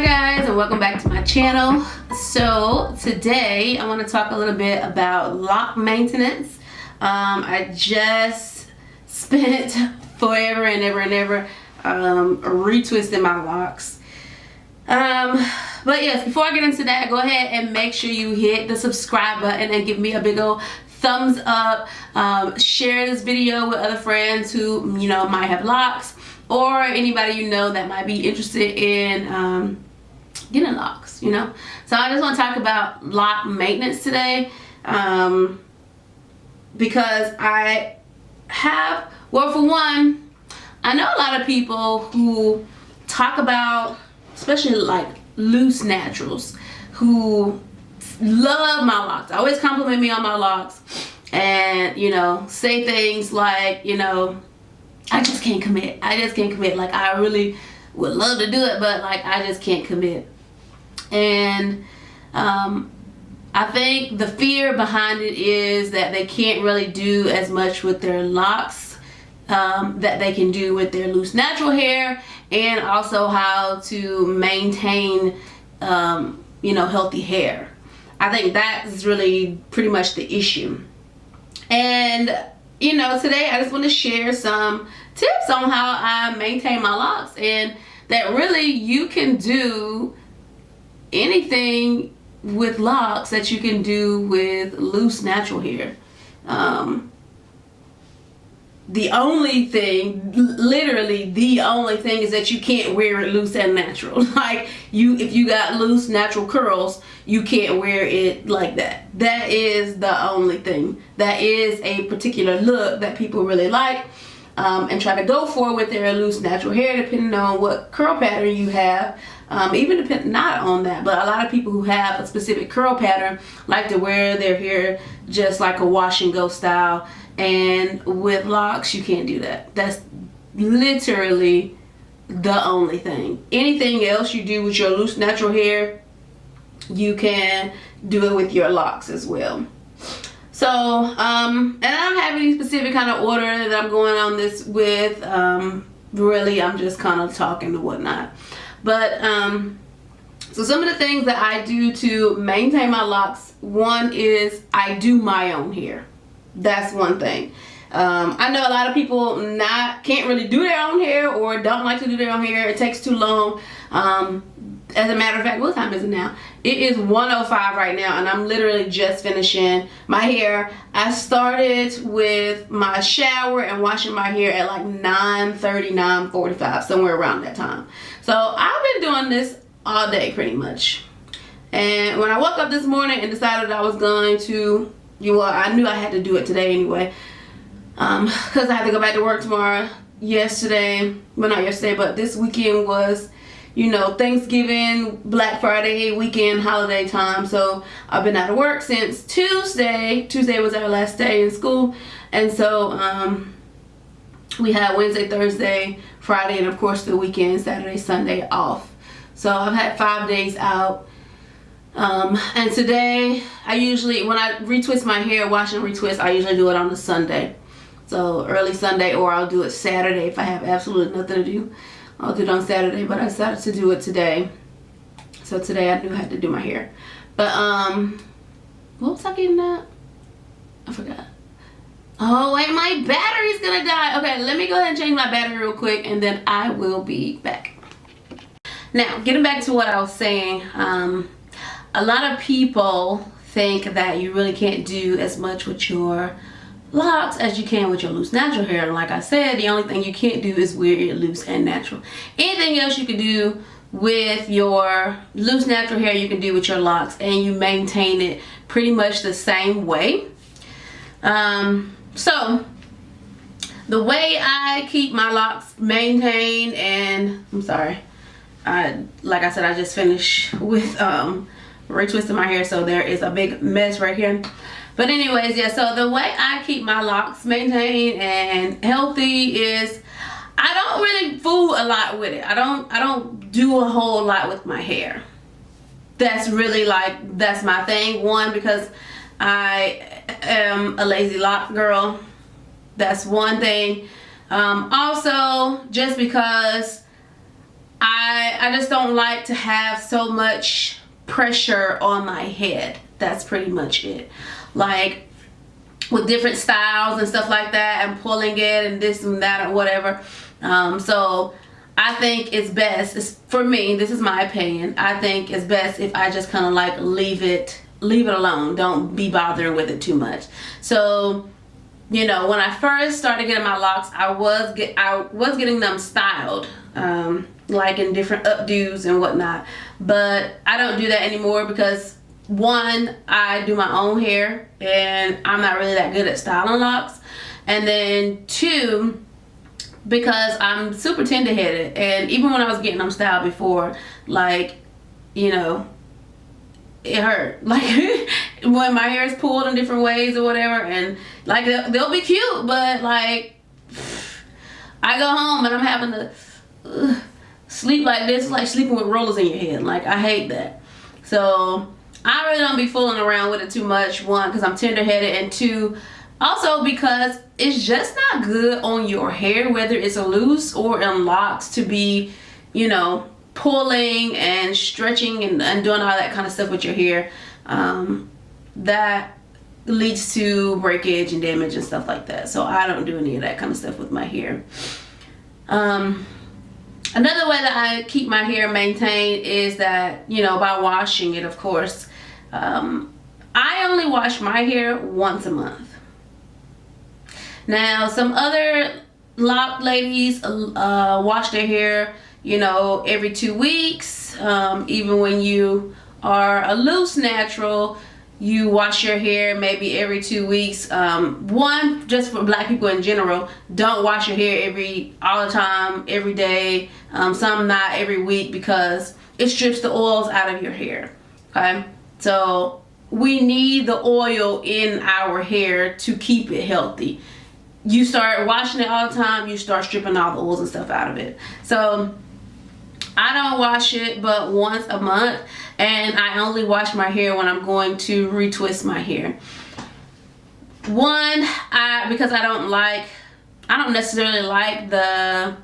guys, and welcome back to my channel. So today I want to talk a little bit about lock maintenance. I just spent forever and ever retwisting my locks. But yes, before I get into that, go ahead and make sure you hit the subscribe button and give me a big old thumbs up. Share this video with other friends who might have locks, or anybody that might be interested in getting locks, So I just want to talk about lock maintenance today, because I have, well, for one, I know a lot of people who talk about, especially like loose naturals, who love my locks, always compliment me on my locks, and say things like, I just can't commit. Like, I really would love to do it, but like, I just can't commit. And I think the fear behind it is that they can't really do as much with their locks that they can do with their loose natural hair, and also how to maintain healthy hair. I think that is really pretty much the issue. And today I just want to share some tips on how I maintain my locks, and that really you can do anything with locks that you can do with loose natural hair. The only thing, literally the only thing, is that you can't wear it loose and natural. Like, if you got loose natural curls, you can't wear it like that. That is the only thing. That is a particular look that people really like and try to go for with their loose natural hair, depending on what curl pattern you have. Even depending not on that, but a lot of people who have a specific curl pattern like to wear their hair just like a wash and go style. And with locks, you can't do that. That's literally the only thing. Anything else you do with your loose natural hair, you can do it with your locks as well. So, and I don't have any specific kind of order that I'm going on this with. Really, I'm just kind of talking and whatnot. But, so some of the things that I do to maintain my locks, one is I do my own hair. That's one thing. I know a lot of people can't really do their own hair, or don't like to do their own hair. It takes too long. As a matter of fact, what time is it now? It is 1:05 right now, and I'm literally just finishing my hair. I started with my shower and washing my hair at like 9:30, 9:45, somewhere around that time. So I've been doing this all day pretty much. And when I woke up this morning and decided I was going to, I knew I had to do it today anyway, because I had to go back to work tomorrow. Not yesterday, but this weekend was, Thanksgiving, Black Friday, weekend, holiday time. So I've been out of work since Tuesday. Tuesday was our last day in school. And so we had Wednesday, Thursday, Friday, and of course the weekend, Saturday, Sunday off. So I've had 5 days out. And today, when I retwist my hair, wash and retwist, I usually do it on a Sunday. So early Sunday, or I'll do it Saturday if I have absolutely nothing to do. I'll do it on Saturday, but I decided to do it today. So today I knew I had to do my hair. But, what was I getting at? I forgot. Oh, wait, my battery's gonna die. Okay, let me go ahead and change my battery real quick, and then I will be back. Now, getting back to what I was saying, a lot of people think that you really can't do as much with your locks as you can with your loose natural hair. And like I said, the only thing you can't do is wear it loose and natural. Anything else you can do with your loose natural hair, you can do with your locks, and you maintain it pretty much the same way. So the way I keep my locks maintained, and I'm sorry, like I said, I just finished with retwisting my hair, so there is a big mess right here. But anyways, yeah, so the way I keep my locks maintained and healthy is I don't really fool a lot with it. I don't do a whole lot with my hair. That's really that's my thing. One, because I am a lazy lock girl. That's one thing. Also, just because I just don't like to have so much pressure on my head. That's pretty much it. Like with different styles and stuff like that, and pulling it and this and that or whatever. So I think it's best, for me, this is my opinion, I think it's best if I just kind of like leave it alone. Don't be bothering with it too much. So, you know, when I first started getting my locks, I was getting them styled, like in different updos and whatnot. But I don't do that anymore because, one, I do my own hair and I'm not really that good at styling locks. And then two, because I'm super tender-headed, and even when I was getting them styled before, like, you know, it hurt. Like when my hair is pulled in different ways or whatever, and like they'll be cute, but like I go home and I'm having to sleep like this. It's like sleeping with rollers in your head. Like, I hate that. So I really don't be fooling around with it too much. One, because I'm tender-headed, and two, also because it's just not good on your hair, whether it's a loose or in locks, to be, you know, pulling and stretching and doing all that kind of stuff with your hair. That leads to breakage and damage and stuff like that. So I don't do any of that kind of stuff with my hair. Another way that I keep my hair maintained is that, you know, by washing it, of course. I only wash my hair once a month. Now, some other lock ladies wash their hair, you know, every 2 weeks. Even when you are a loose natural, you wash your hair maybe every 2 weeks. One, just for black people in general, don't wash your hair all the time, every day. Some not every week, because it strips the oils out of your hair. Okay, so we need the oil in our hair to keep it healthy. You start washing it all the time, you start stripping all the oils and stuff out of it. So I don't wash it but once a month, and I only wash my hair when I'm going to retwist my hair. One, because I don't necessarily like the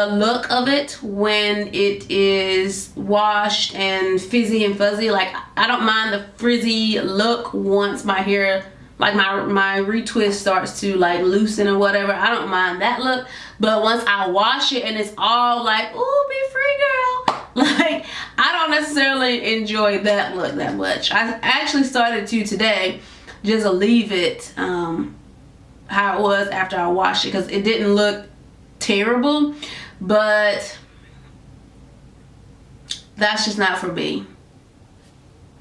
look of it when it is washed and fizzy and fuzzy. Like, I don't mind the frizzy look once my hair, like my retwist starts to like loosen or whatever. I don't mind that look. But once I wash it and it's all like, ooh, be free, girl, like, I don't necessarily enjoy that look that much. I actually started to today just leave it how it was after I washed it, because it didn't look terrible, but that's just not for me.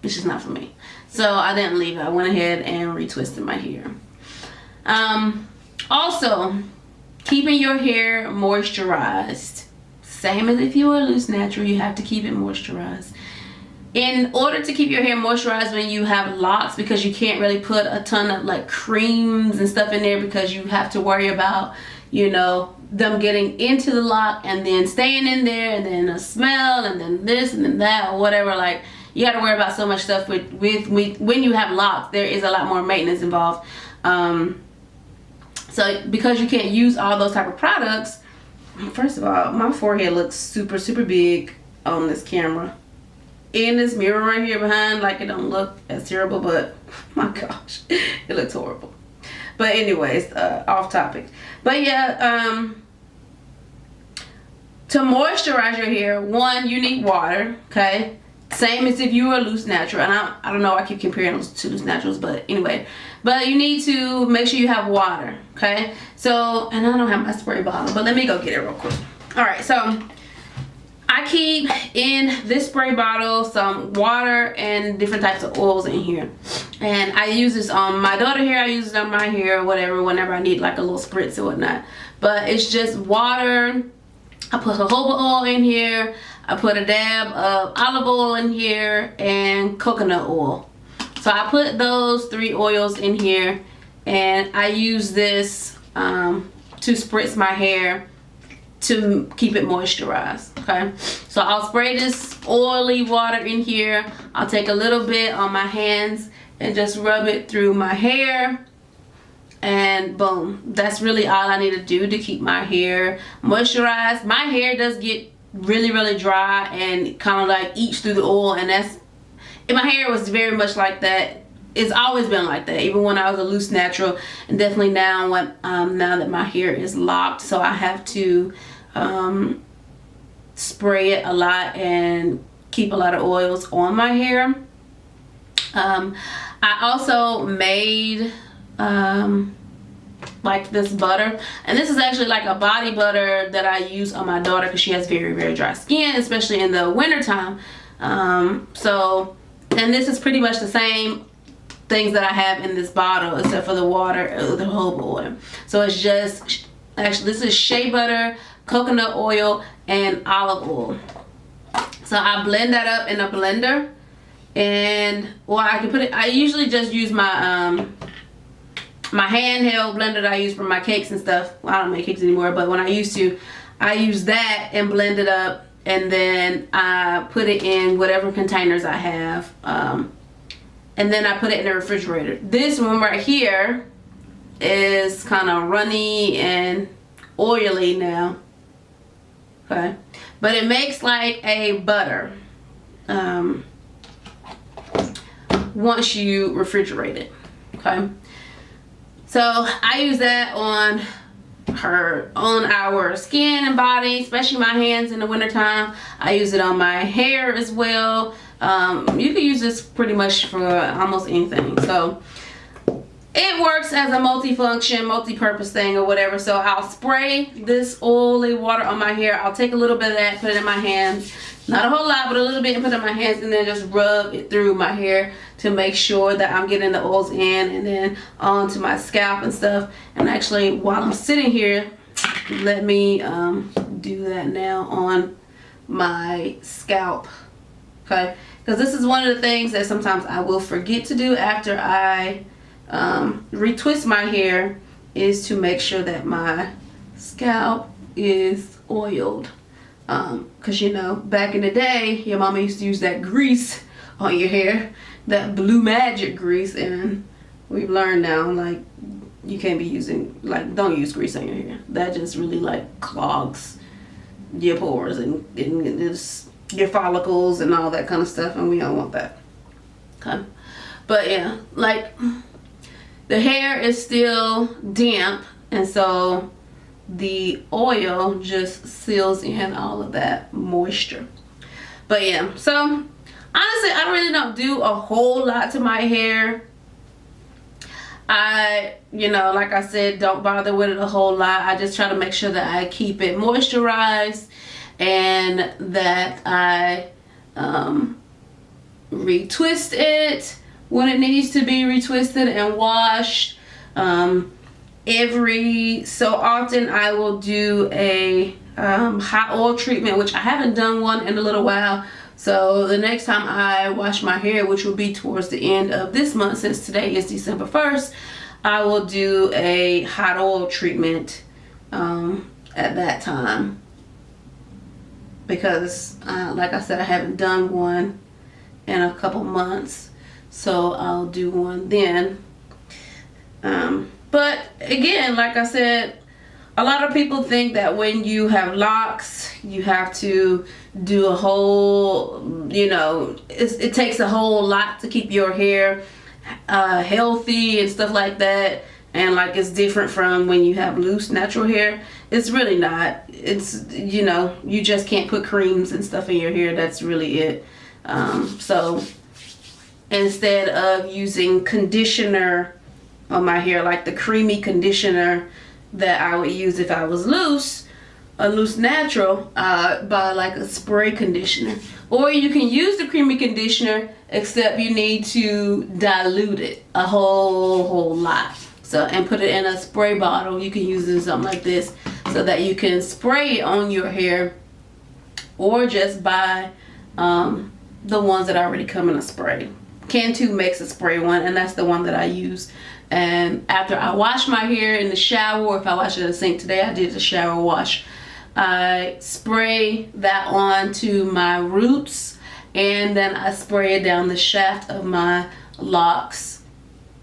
It's just not for me. So I didn't leave it. I went ahead and retwisted my hair. Also, keeping your hair moisturized. Same as if you were a loose natural, you have to keep it moisturized. In order to keep your hair moisturized when you have locks, because you can't really put a ton of like creams and stuff in there, because you have to worry about, you know, them getting into the lock and then staying in there, and then a smell, and then this and then that or whatever. Like, you got to worry about so much stuff with when you have locks. There is a lot more maintenance involved. So because you can't use all those type of products, first of all, my forehead looks super big on this camera. In this mirror right here behind, like, it don't look as terrible, but my gosh, it looks horrible. But anyways, off topic. But yeah, to moisturize your hair, one, you need water. Okay, same as if you were a loose natural. And I don't know, I keep comparing those to loose naturals, but anyway. But you need to make sure you have water. Okay, so, and I don't have my spray bottle, but let me go get it real quick. All right, so I keep in this spray bottle some water and different types of oils in here. And I use this on my daughter hair, I use it on my hair, whatever, whenever I need like a little spritz or whatnot. But it's just water. I put jojoba oil in here. I put a dab of olive oil in here, and coconut oil. So I put those 3 oils in here, and I use this to spritz my hair to keep it moisturized. Okay, so I'll spray this oily water in here. I'll take a little bit on my hands and just rub it through my hair, and boom, that's really all I need to do to keep my hair moisturized. My hair does get really, really dry and kind of like eats through the oil. And my hair was very much like that. It's always been like that, even when I was a loose natural, and definitely now now that my hair is locked. So I have to spray it a lot and keep a lot of oils on my hair. I also made like this butter, and this is actually like a body butter that I use on my daughter because she has very, very dry skin, especially in the winter time. And this is pretty much the same things that I have in this bottle except for the water, the jojoba oil. So it's just, actually this is shea butter, coconut oil, and olive oil. So I blend that up in a blender, and I can put it, I usually just use my my handheld blender that I use for my cakes and stuff. Well, I don't make cakes anymore, but when I used to, I use that and blend it up, and then I put it in whatever containers I have, and then I put it in the refrigerator. This one right here is kind of runny and oily now, okay, but it makes like a butter once you refrigerate it, okay. So I use that on our skin and body, especially my hands in the wintertime. I use it on my hair as well. You can use this pretty much for almost anything. So it works as a multifunction, multi-purpose thing or whatever. So I'll spray this oily water on my hair. I'll take a little bit of that, put it in my hands. Not a whole lot, but a little bit, and put it in my hands, and then just rub it through my hair to make sure that I'm getting the oils in, and then onto my scalp and stuff. And actually, while I'm sitting here, let me do that now on my scalp, okay? Because this is one of the things that sometimes I will forget to do after I retwist my hair, is to make sure that my scalp is oiled. Because you know, back in the day, your mama used to use that grease on your hair, that blue magic grease, and we've learned now, like, you can't be using, like, don't use grease on your hair. That just really like clogs your pores and your follicles and all that kind of stuff, and we don't want that, okay? But yeah, like, the hair is still damp, and so the oil just seals in all of that moisture. But yeah, so honestly, I really don't do a whole lot to my hair. I, you know, like I said, don't bother with it a whole lot. I just try to make sure that I keep it moisturized, and that I retwist it when it needs to be retwisted and washed. Every so often I will do a hot oil treatment, which I haven't done one in a little while. So the next time I wash my hair, which will be towards the end of this month, since today is December 1st, I will do a hot oil treatment at that time, because like I said, I haven't done one in a couple months, so I'll do one then. But again, like I said, a lot of people think that when you have locks, you have to do a whole, you know, it takes a whole lot to keep your hair healthy and stuff like that. And like, it's different from when you have loose natural hair. It's really not. It's, you know, you just can't put creams and stuff in your hair. That's really it. So instead of using conditioner on my hair, like the creamy conditioner that I would use if I was loose, a loose natural, buy like a spray conditioner. Or you can use the creamy conditioner, except you need to dilute it a whole lot. So, and put it in a spray bottle. You can use it in something like this, so that you can spray it on your hair, or just buy the ones that already come in a spray. Cantu makes a spray one, and that's the one that I use. And after I wash my hair in the shower, or if I wash it in the sink, today I did the shower wash, I spray that onto my roots, and then I spray it down the shaft of my locks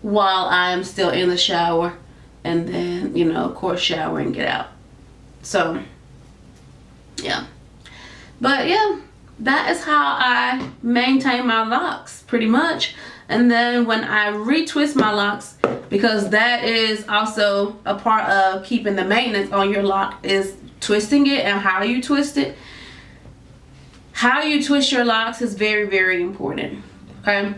while I'm still in the shower, and then, you know, of course, shower and get out. So yeah, But yeah, that is how I maintain my locks pretty much. And then when I retwist my locks, because that is also a part of keeping the maintenance on your lock, is twisting it and how you twist it. How you twist your locks is very, very important. Okay,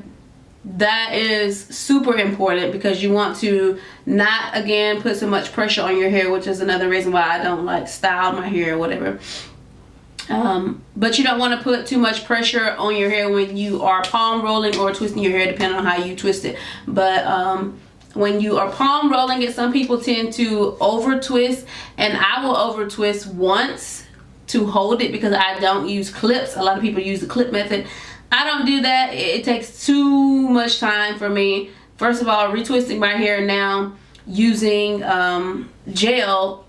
that is super important because you want to not, again, put so much pressure on your hair, which is another reason why I don't like style my hair or whatever. But you don't want to put too much pressure on your hair when you are palm rolling or twisting your hair, depending on how you twist it. But when you are palm rolling it, some people tend to over twist, and I will over twist once to hold it because I don't use clips. A lot of people use the clip method. I don't do that. It takes too much time for me. First of all, retwisting my hair now using gel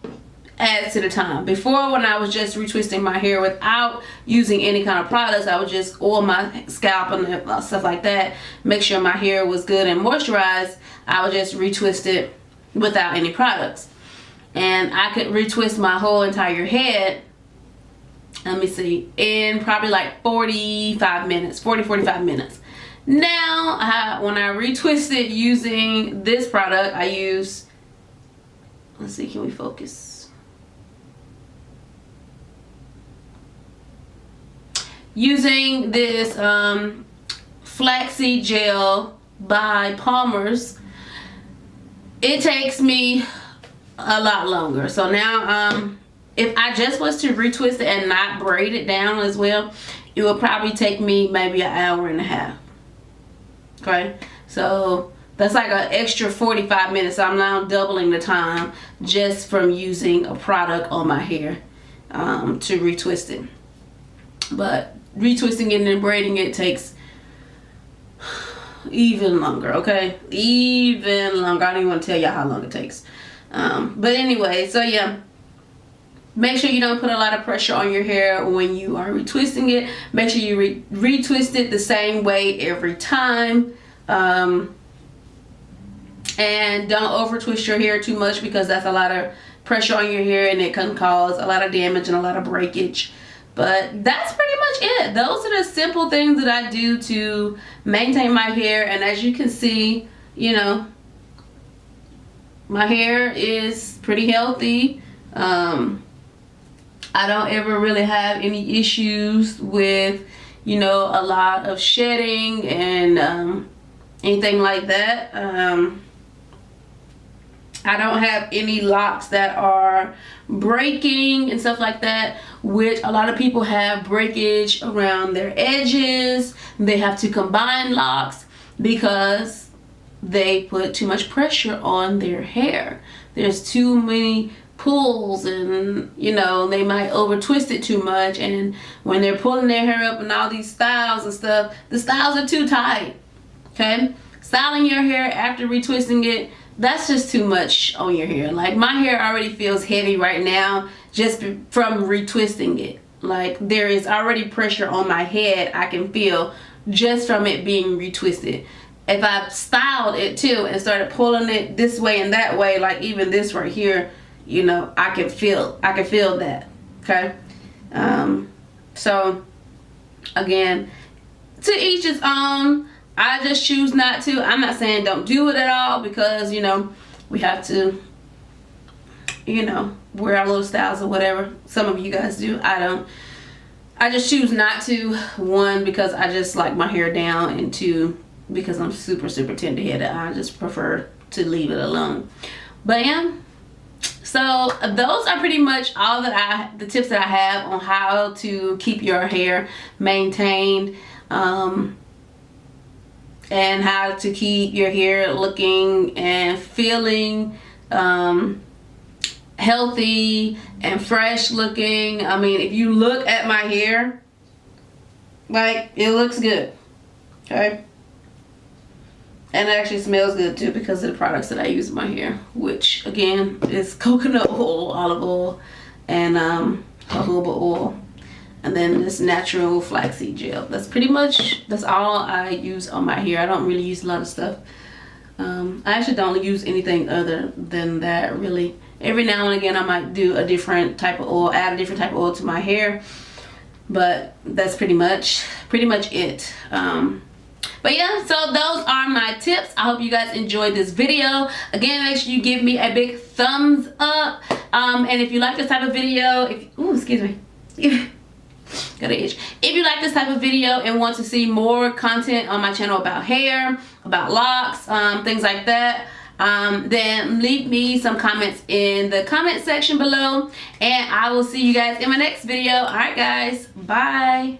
adds to the time. Before, when I was just retwisting my hair without using any kind of products, I would just oil my scalp and stuff like that, make sure my hair was good and moisturized. I would just retwist it without any products, and I could retwist my whole entire head, let me see, in probably like 45 minutes, 45 minutes. Now, when I retwist it using this product, I use, let's see, can we focus? Using this flaxseed gel by Palmer's, it takes me a lot longer. So now, if I just was to retwist it and not braid it down as well, it would probably take me maybe an hour and a half. Okay, so that's like an extra 45 minutes. So I'm now doubling the time just from using a product on my hair to retwist it. But retwisting it and braiding it takes even longer, okay? Even longer. I don't even want to tell y'all how long it takes. But anyway, so yeah, make sure you don't put a lot of pressure on your hair when you are retwisting it. Make sure you retwist it the same way every time. And don't over twist your hair too much, because that's a lot of pressure on your hair and it can cause a lot of damage and a lot of breakage. But that's pretty much it. Those are the simple things that I do to maintain my hair. And as you can see, you know, my hair is pretty healthy. I don't ever really have any issues with, you know, a lot of shedding and anything like that. I don't have any locks that are breaking and stuff like that, which a lot of people have breakage around their edges. They have to combine locks because they put too much pressure on their hair. There's too many pulls, and you know, they might over twist it too much, and when they're pulling their hair up and all these styles and stuff, the styles are too tight. Okay, styling your hair after retwisting it, that's just too much on your hair. Like, my hair already feels heavy right now just from retwisting it. Like, there is already pressure on my head I can feel just from it being retwisted. If I styled it too and started pulling it this way and that way, like even this right here, you know, I can feel that. Okay, so again, to each his own. I just choose not to. I'm not saying don't do it at all, because, you know, we have to, you know, wear our little styles or whatever. Some of you guys do. I don't. I just choose not to. One, because I just like my hair down, and two, because I'm super, super tender headed. I just prefer to leave it alone. But yeah, so those are pretty much all that the tips that I have on how to keep your hair maintained. And how to keep your hair looking and feeling healthy and fresh looking. I mean, if you look at my hair, like, it looks good. Okay, and it actually smells good too, because of the products that I use in my hair, which again is coconut oil, olive oil, and jojoba oil. And then this natural flaxseed gel. That's all I use on my hair. I don't really use a lot of stuff. I actually don't use anything other than that, really. Every now and again I might do a different type of oil, add a different type of oil to my hair. but that's pretty much it. But yeah, so those are my tips. I hope you guys enjoyed this video. Again, make sure you give me a big thumbs up. And if you like this type of video, excuse me. Got an itch. If you like this type of video and want to see more content on my channel about hair, about locks, things like that, then leave me some comments in the comment section below. And I will see you guys in my next video. Alright guys, bye.